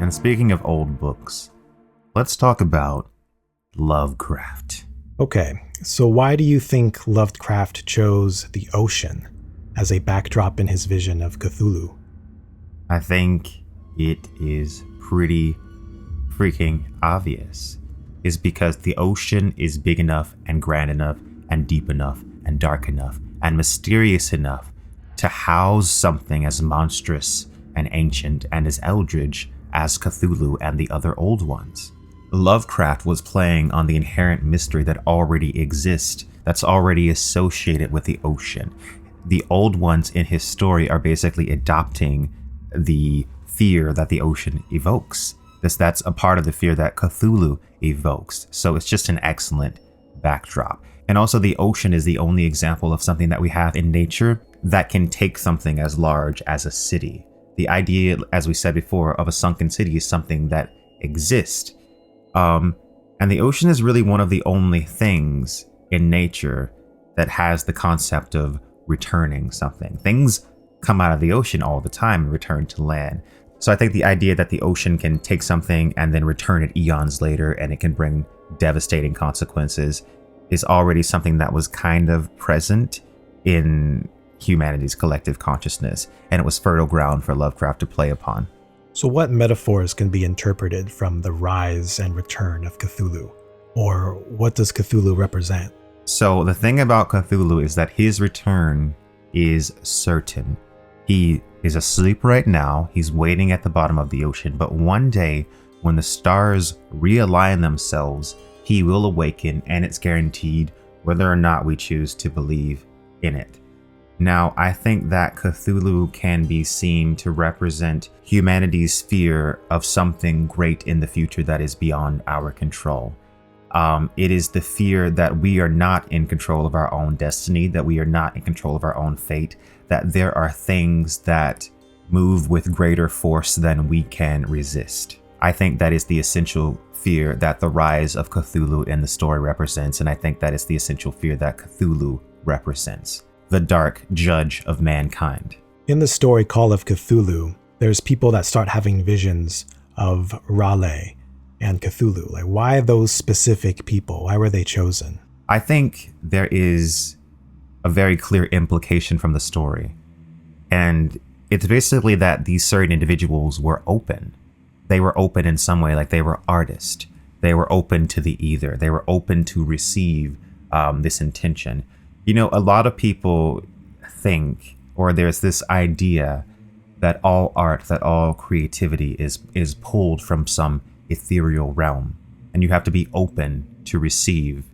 And speaking of old books, let's talk about Lovecraft. Okay, so why do you think Lovecraft chose the ocean as a backdrop in his vision of Cthulhu? I think it is pretty freaking obvious. Is because the ocean is big enough and grand enough and deep enough and dark enough and mysterious enough to house something as monstrous and ancient and as eldritch as Cthulhu and the other old ones. Lovecraft was playing on the inherent mystery that already exists, that's already associated with the ocean. The old ones in his story are basically adopting the fear that the ocean evokes. That's a part of the fear that Cthulhu evokes. So it's just an excellent backdrop. And also the ocean is the only example of something that we have in nature that can take something as large as a city. The idea, as we said before, of a sunken city is something that exists. And the ocean is really one of the only things in nature that has the concept of returning something. Things come out of the ocean all the time and return to land. So I think the idea that the ocean can take something and then return it eons later and it can bring devastating consequences is already something that was kind of present in humanity's collective consciousness, and it was fertile ground for Lovecraft to play upon. So what metaphors can be interpreted from the rise and return of Cthulhu? Or what does Cthulhu represent? So the thing about Cthulhu is that his return is certain. He is asleep right now. He's waiting at the bottom of the ocean. But one day, when the stars realign themselves, he will awaken, and it's guaranteed whether or not we choose to believe in it. Now, I think that Cthulhu can be seen to represent humanity's fear of something great in the future that is beyond our control. It is the fear that we are not in control of our own destiny, that we are not in control of our own fate, that there are things that move with greater force than we can resist. I think that is the essential fear that the rise of Cthulhu in the story represents, and I think that is the essential fear that Cthulhu represents. The dark judge of mankind. In the story Call of Cthulhu, there's people that start having visions of Raleigh and Cthulhu. Like, why those specific people? Why were they chosen? I think there is a very clear implication from the story. And it's basically that these certain individuals were open. They were open in some way, like they were artists. They were open to the ether. They were open to receive this intention. You know, a lot of people think, or there's this idea that all art, that all creativity is pulled from some ethereal realm, and you have to be open to receive,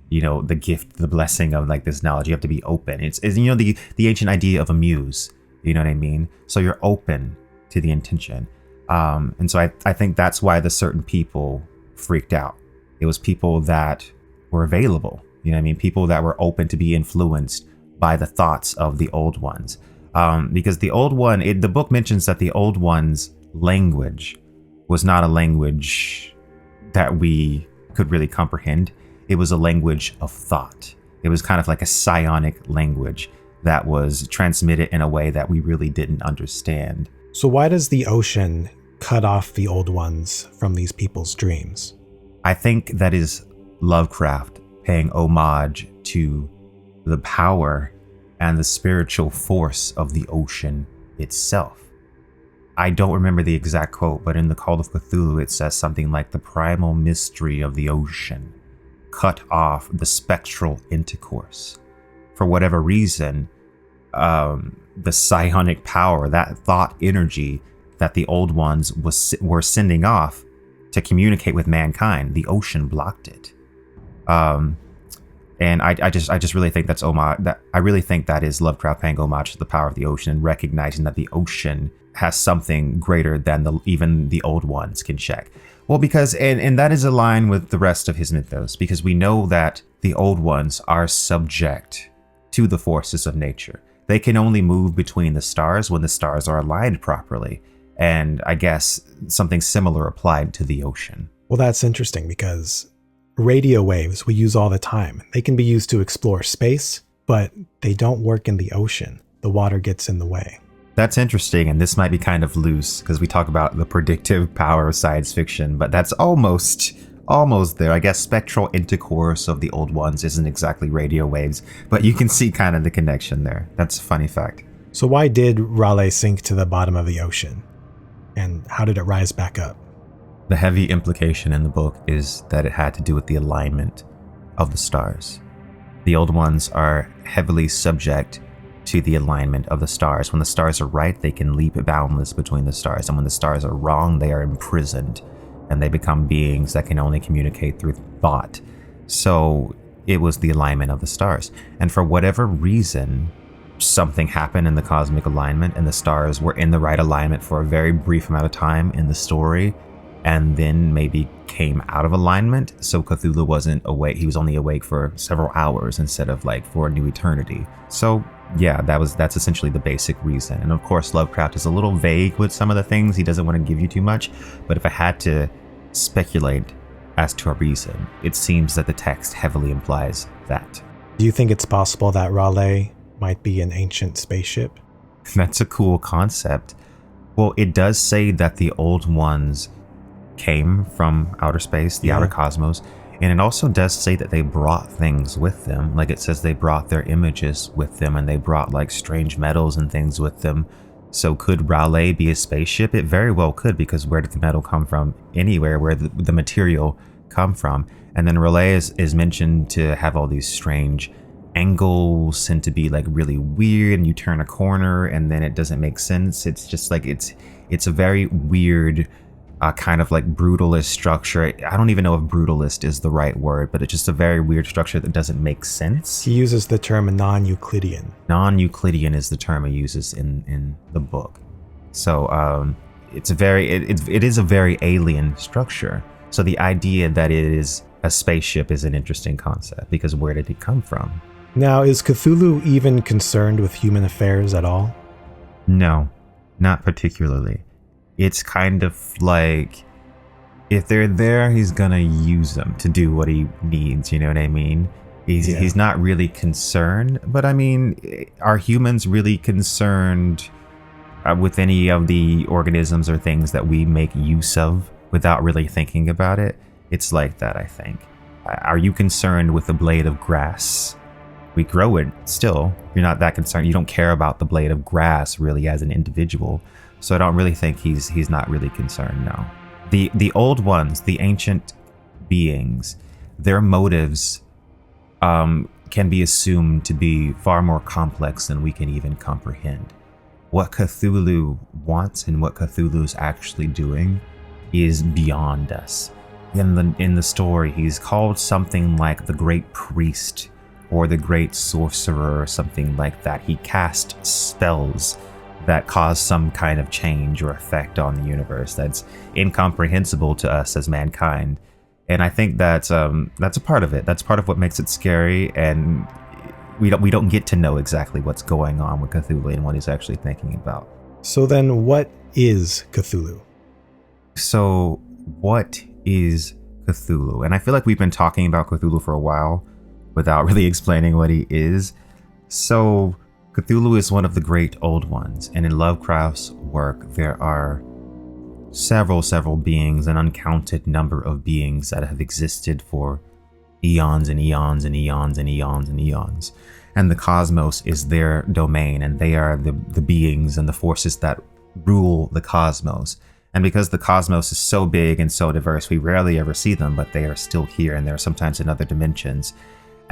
you know, the gift, the blessing of like this knowledge. You have to be open. It's you know, the ancient idea of a muse. You know what I mean? So you're open to the intention, and so I think that's why the certain people freaked out. It was people that were available. You know what I mean? People that were open to be influenced by the thoughts of the old ones. Because the old one, the book mentions that the old one's language was not a language that we could really comprehend. It was a language of thought. It was kind of like a psionic language that was transmitted in a way that we really didn't understand. So why does the ocean cut off the old ones from these people's dreams? I think that is Lovecraft paying homage to the power and the spiritual force of the ocean itself. I don't remember the exact quote, but in the Call of Cthulhu, it says something like the primal mystery of the ocean cut off the spectral intercourse. For whatever reason, the psionic power, that thought energy that the old ones were sending off to communicate with mankind, the ocean blocked it. And I just really think that's homage. I really think that is Lovecraft paying homage to the power of the ocean and recognizing that the ocean has something greater than even the old ones can check. Well, because and that is aligned with the rest of his mythos, because we know that the old ones are subject to the forces of nature. They can only move between the stars when the stars are aligned properly. And I guess something similar applied to the ocean. Well, that's interesting because radio waves we use all the time. They can be used to explore space, but they don't work in the ocean. The water gets in the way. That's interesting, and this might be kind of loose because we talk about the predictive power of science fiction, but that's almost there. I guess spectral intercourse of the old ones isn't exactly radio waves, but you can see kind of the connection there. That's a funny fact. So why did Raleigh sink to the bottom of the ocean? And how did it rise back up? The heavy implication in the book is that it had to do with the alignment of the stars. The old ones are heavily subject to the alignment of the stars. When the stars are right, they can leap boundless between the stars. And when the stars are wrong, they are imprisoned and they become beings that can only communicate through thought. So it was the alignment of the stars. And for whatever reason, something happened in the cosmic alignment and the stars were in the right alignment for a very brief amount of time in the story and then maybe came out of alignment. So Cthulhu wasn't awake. He was only awake for several hours instead of like for a new eternity. So yeah, that's essentially the basic reason. And of course, Lovecraft is a little vague with some of the things. He doesn't want to give you too much. But if I had to speculate as to a reason, it seems that the text heavily implies that. Do you think it's possible that Raleigh might be an ancient spaceship? That's a cool concept. Well, it does say that the old ones came from outer space, the outer cosmos, and it also does say that they brought things with them. Like it says they brought their images with them and they brought like strange metals and things with them. So could Raleigh be a spaceship? It very well could, because where did the metal come from? Anywhere where the material come from. And then Raleigh is mentioned to have all these strange angles and to be like really weird, and you turn a corner and then it doesn't make sense. It's just like it's a very weird kind of like brutalist structure. I don't even know if brutalist is the right word, but it's just a very weird structure that doesn't make sense. He uses the term non-Euclidean. Non-Euclidean is the term he uses in the book. So it is a very alien structure. So the idea that it is a spaceship is an interesting concept, because where did it come from? Now, is Cthulhu even concerned with human affairs at all? No, not particularly. It's kind of like, if they're there, he's gonna use them to do what he needs, you know what I mean? He's not really concerned, but I mean, are humans really concerned with any of the organisms or things that we make use of without really thinking about it? It's like that, I think. Are you concerned with a blade of grass? We grow it still. You're not that concerned. You don't care about the blade of grass really as an individual. So I don't really think he's not really concerned, no. The old ones, the ancient beings, their motives can be assumed to be far more complex than we can even comprehend. What Cthulhu wants and what Cthulhu's actually doing is beyond us. In the story, he's called something like the Great Priest or the Great Sorcerer or something like that. He casts spells that cause some kind of change or effect on the universe that's incomprehensible to us as mankind. And I think that's a part of it. That's part of what makes it scary, and we don't get to know exactly what's going on with Cthulhu and what he's actually thinking about. So then what is Cthulhu? So what is Cthulhu? And I feel like we've been talking about Cthulhu for a while without really explaining what he is. So Cthulhu is one of the great old ones, and in Lovecraft's work there are several beings, an uncounted number of beings that have existed for eons and eons and eons and eons and eons. And the cosmos is their domain, and they are the beings and the forces that rule the cosmos. And because the cosmos is so big and so diverse, we rarely ever see them, but they are still here, and they're sometimes in other dimensions.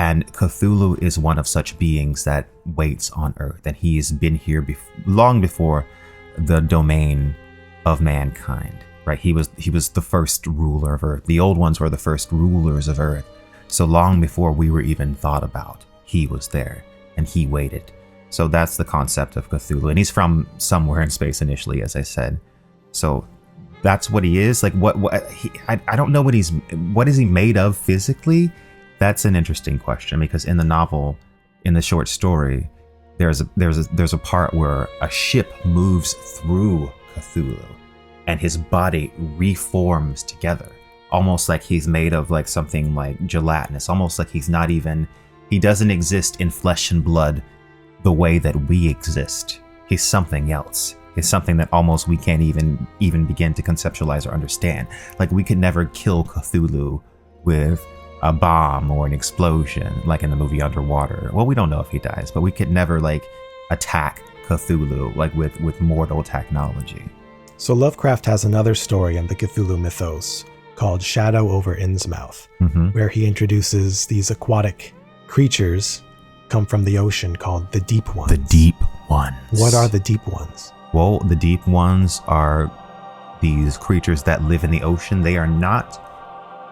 And Cthulhu is one of such beings that waits on Earth, and he has been here long before the domain of mankind, right? He was the first ruler of Earth. The old ones were the first rulers of Earth. So long before we were even thought about, he was there, and he waited. So that's the concept of Cthulhu, and he's from somewhere in space initially, as I said. So that's what he is. Like I don't know what is he made of physically? That's an interesting question, because in the novel, in the short story, there's a part where a ship moves through Cthulhu and his body reforms together, almost like he's made of like something like gelatinous, almost like he doesn't exist in flesh and blood the way that we exist. He's something else. He's something that almost we can't even begin to conceptualize or understand. Like, we could never kill Cthulhu with a bomb or an explosion, like in the movie Underwater. Well, we don't know if he dies, but we could never like attack Cthulhu like with mortal technology. So Lovecraft has another story in the Cthulhu mythos called Shadow over Innsmouth, where he introduces these aquatic creatures come from the ocean called the Deep Ones. The Deep Ones. What are the Deep Ones? Well, the Deep Ones are these creatures that live in the ocean. They are not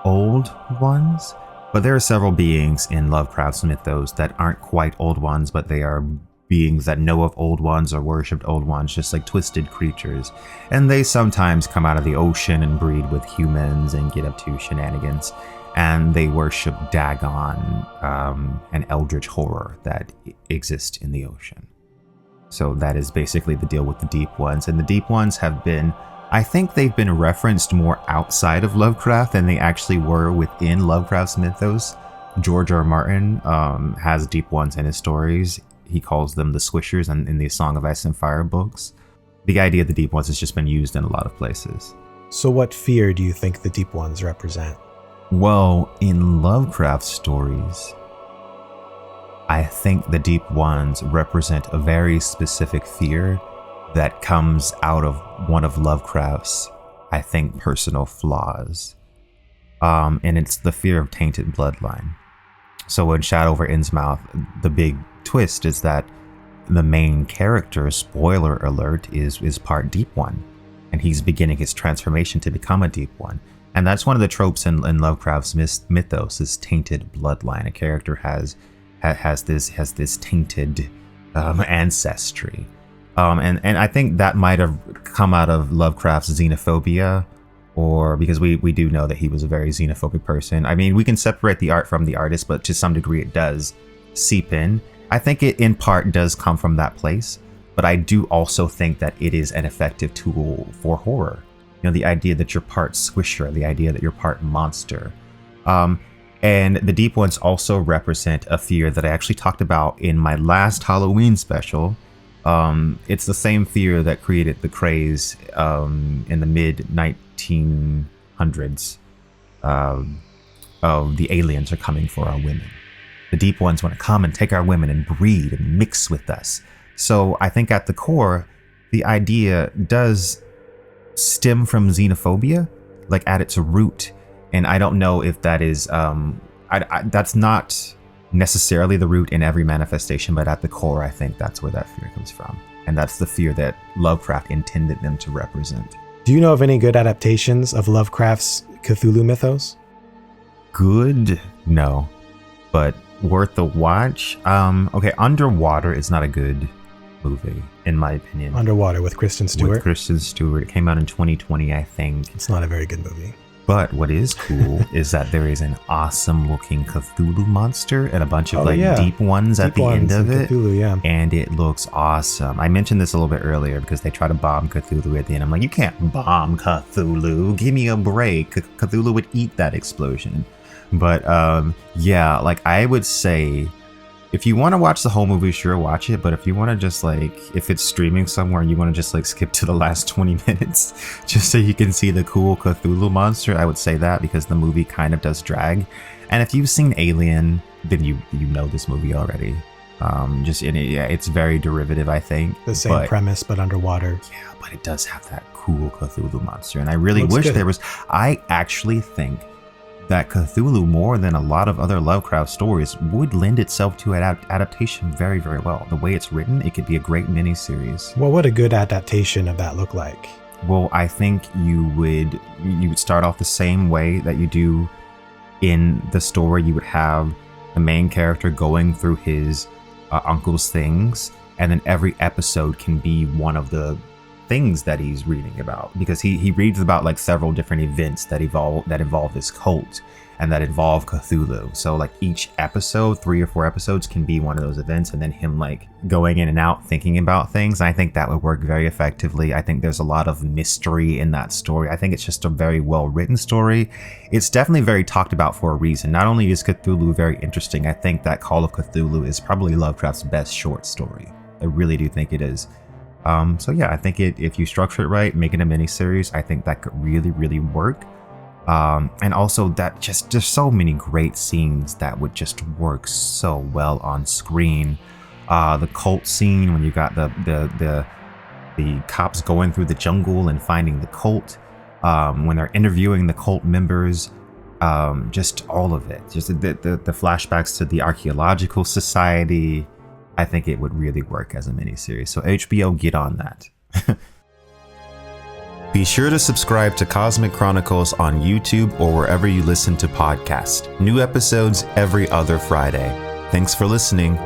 old ones, but there are several beings in Lovecraft's mythos that aren't quite old ones, but they are beings that know of old ones or worshipped old ones, just like twisted creatures. And they sometimes come out of the ocean and breed with humans and get up to shenanigans. And they worship Dagon, an eldritch horror that exists in the ocean. So that is basically the deal with the Deep Ones. And the Deep Ones have been, I think they've been referenced more outside of Lovecraft than they actually were within Lovecraft's mythos. George R. R. Martin has Deep Ones in his stories. He calls them the Swishers in the Song of Ice and Fire books. The idea of the Deep Ones has just been used in a lot of places. So what fear do you think the Deep Ones represent? Well, in Lovecraft's stories, I think the Deep Ones represent a very specific fear that comes out of one of Lovecraft's, I think, personal flaws. And it's the fear of tainted bloodline. So in Shadow over Innsmouth, the big twist is that the main character, spoiler alert, is part Deep One. And he's beginning his transformation to become a Deep One. And that's one of the tropes in Lovecraft's mythos, is tainted bloodline. A character has this tainted ancestry. And I think that might have come out of Lovecraft's xenophobia, or because we do know that he was a very xenophobic person. I mean, we can separate the art from the artist, but to some degree it does seep in. I think it in part does come from that place, but I do also think that it is an effective tool for horror. You know, the idea that you're part squisher, the idea that you're part monster. And the Deep Ones also represent a fear that I actually talked about in my last Halloween special. It's the same fear that created the craze in the mid-1900s of the aliens are coming for our women. The Deep Ones want to come and take our women and breed and mix with us. So I think at the core, the idea does stem from xenophobia, like at its root. And I don't know if that is, that's not necessarily the root in every manifestation, but at the core, I think that's where that fear comes from. And that's the fear that Lovecraft intended them to represent. Do you know of any good adaptations of Lovecraft's Cthulhu mythos? Good? No. But worth a watch? Okay, Underwater is not a good movie, in my opinion. Underwater with Kristen Stewart? With Kristen Stewart. It came out in 2020, I think. It's not a very good movie. But what is cool is that there is an awesome looking Cthulhu monster and a bunch of deep ones at the end of it. Cthulhu, yeah. And it looks awesome. I mentioned this a little bit earlier because they try to bomb Cthulhu at the end. I'm like, you can't bomb Cthulhu. Give me a break. Cthulhu would eat that explosion. But yeah, like I would say, if you want to watch the whole movie, sure, watch it. But if you want to just like, if it's streaming somewhere and you want to just like skip to the last 20 minutes just so you can see the cool Cthulhu monster, I would say that, because the movie kind of does drag. And if you've seen Alien, then you know this movie already. Just in it, yeah, it's very derivative, I think. The same premise, but underwater. Yeah, but it does have that cool Cthulhu monster. And I really wish there was, I actually think that Cthulhu, more than a lot of other Lovecraft stories, would lend itself to adaptation very, very well. The way it's written, it could be a great miniseries. What would a good adaptation of that look like? Well, I think you would start off the same way that you do in the story. You would have the main character going through his uncle's things, and then every episode can be one of the things that he's reading about, because he reads about like several different events that involve this cult and that involve Cthulhu. So like each episode, 3 or 4 episodes, can be one of those events, and then him like going in and out thinking about things. And I think that would work very effectively. I think there's a lot of mystery in that story. I think it's just a very well written story. It's definitely very talked about for a reason. Not only is Cthulhu very interesting, I think that Call of Cthulhu is probably Lovecraft's best short story. I really do think it is. So yeah, I think if you structure it right, make it a miniseries, I think that could really, really work. And also that there's so many great scenes that would just work so well on screen. The cult scene when you got the cops going through the jungle and finding the cult, when they're interviewing the cult members, just all of it, just the flashbacks to the archaeological society. I think it would really work as a miniseries. So HBO, get on that. Be sure to subscribe to Cosmic Chronicles on YouTube or wherever you listen to podcasts. New episodes every other Friday. Thanks for listening.